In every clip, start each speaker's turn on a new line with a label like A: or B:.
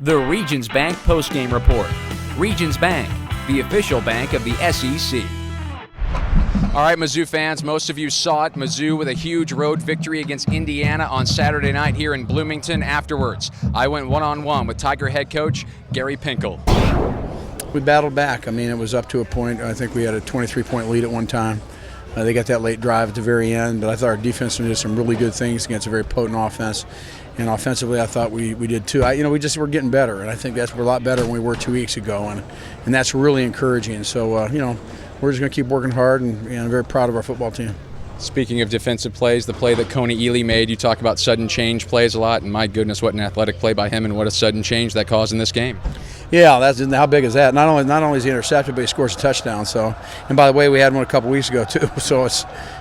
A: The Regions Bank postgame report. Regions Bank, the official bank of the SEC. All right, Mizzou fans, most of you saw it. Mizzou with a huge road victory against Indiana on Saturday night here in Bloomington. Afterwards, I went one-on-one with Tiger head coach Gary Pinkel.
B: We battled back. I mean, it was up to a point. I think we had a 23-point lead at one time. They got that late drive at the very end, but I thought our defense did some really good things against a very potent offense. And offensively, I thought we did too. We're getting better, and I think we're a lot better than we were 2 weeks ago, and that's really encouraging. So, we're just going to keep working hard, and I'm very proud of our football team.
A: Speaking of defensive plays, the play that Coney Ely made, you talk about sudden change plays a lot, and my goodness, what an athletic play by him, and what a sudden change that caused in this game.
B: Yeah, how big is that? Not only is he intercepted, but he scores a touchdown. So, and by the way, we had one a couple weeks ago too. So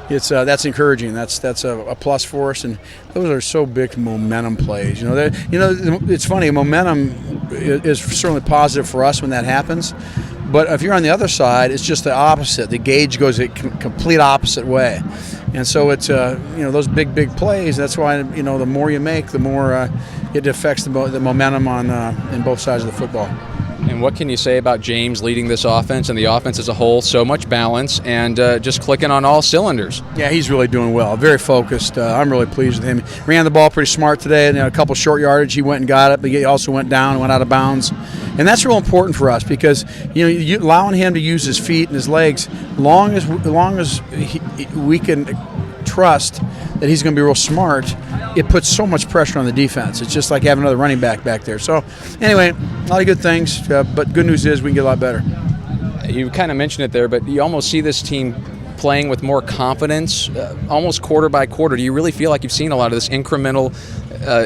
B: that's encouraging. That's a plus for us, and those are so big momentum plays. It's funny. Momentum is certainly positive for us when that happens. But if you're on the other side, it's just the opposite. The gauge goes a complete opposite way. And so it's those big plays. That's why the more you make, the more it affects the momentum on in both sides of the football.
A: And what can you say about James leading this offense and the offense as a whole? So much balance and just clicking on all cylinders.
B: Yeah, he's really doing well. Very focused. I'm really pleased with him. He ran the ball pretty smart today. And a couple short yardage, he went and got it, but he also went down and went out of bounds. And that's real important for us because you allowing him to use his feet and his legs, long as we can trust that he's going to be real smart, it puts so much pressure on the defense. It's just like having another running back there. So anyway, a lot of good things, but good news is we can get a lot better.
A: You kind of mentioned it there, but you almost see this team playing with more confidence, almost quarter by quarter. Do you really feel like you've seen a lot of this incremental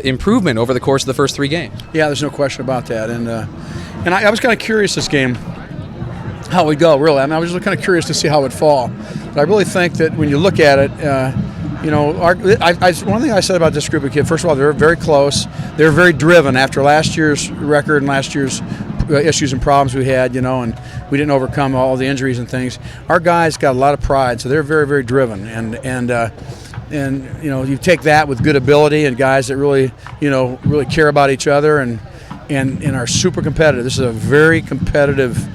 A: improvement over the course of the first three games?
B: Yeah, there's no question about that. And I was kind of curious this game how it would go, really. I mean, I was just kind of curious to see how it would fall. But I really think that when you look at it, one thing I said about this group of kids, first of all, they're very close. They're very driven after last year's record and last year's issues and problems we had, and we didn't overcome all the injuries and things. Our guys got a lot of pride, so they're very, very driven. And you take that with good ability and guys that really care about each other and are super competitive. This is a very competitive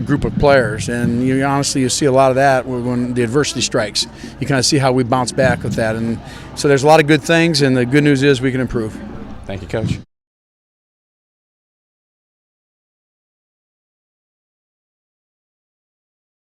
B: group of players, and you see a lot of that when the adversity strikes. You kind of see how we bounce back with that, and so there's a lot of good things, and the good news is we can improve.
A: Thank you, Coach.